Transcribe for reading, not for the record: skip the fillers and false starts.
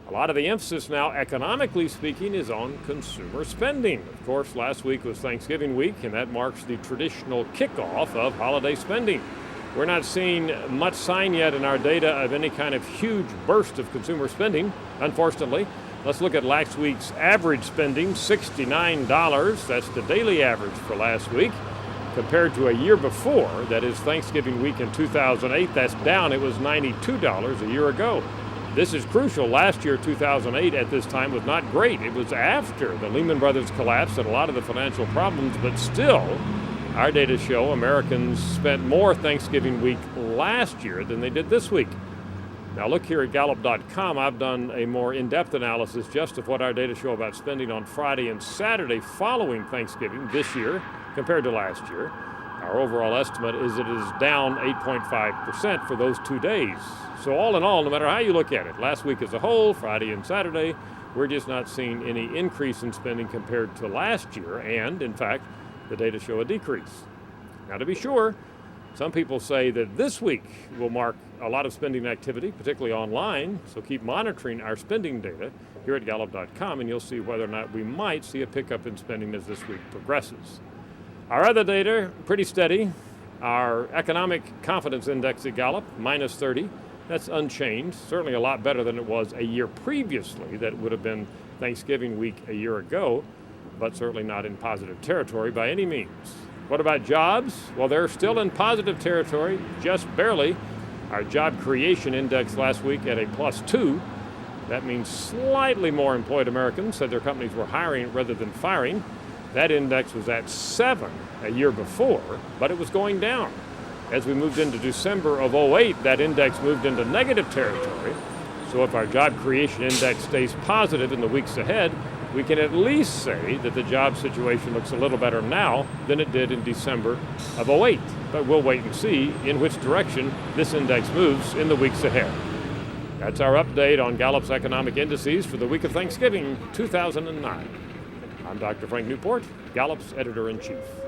A lot of the emphasis now, economically speaking, is on consumer spending. Of course, last week was Thanksgiving week, and that marks the traditional kickoff of holiday spending. We're not seeing much sign yet in our data of any kind of huge burst of consumer spending, unfortunately. Let's look at last week's average spending, $69. That's the daily average for last week. Compared to a year before, that is Thanksgiving week in 2008, that's down. It was $92 a year ago. This is crucial. Last year, 2008, at this time was not great. It was after the Lehman Brothers collapse and a lot of the financial problems, but still, our data show Americans spent more Thanksgiving week last year than they did this week. Now look here at Gallup.com. I've done a more in-depth analysis just of what our data show about spending on Friday and Saturday following Thanksgiving this year compared to last year. Our overall estimate is it is down 8.5% for those 2 days. So all in all, no matter how you look at it, last week as a whole, Friday and Saturday, we're just not seeing any increase in spending compared to last year. And in fact, the data show a decrease. Now to be sure, some people say that this week will mark a lot of spending activity, particularly online, so keep monitoring our spending data here at Gallup.com and you'll see whether or not we might see a pickup in spending as this week progresses. Our other data, pretty steady. Our economic confidence index at Gallup, minus 30. That's unchanged, certainly a lot better than it was a year previously. That would have been Thanksgiving week a year ago, but certainly not in positive territory by any means. What about jobs? Well, they're still in positive territory, just barely. Our job creation index last week at a plus 2. That means slightly more employed Americans said their companies were hiring rather than firing. That index was at 7 a year before, but it was going down. As we moved into December of 08, that index moved into negative territory. So if our job creation index stays positive in the weeks ahead, we can at least say that the job situation looks a little better now than it did in December of 08. But we'll wait and see in which direction this index moves in the weeks ahead. That's our update on Gallup's economic indices for the week of Thanksgiving 2009. I'm Dr. Frank Newport, Gallup's editor-in-chief.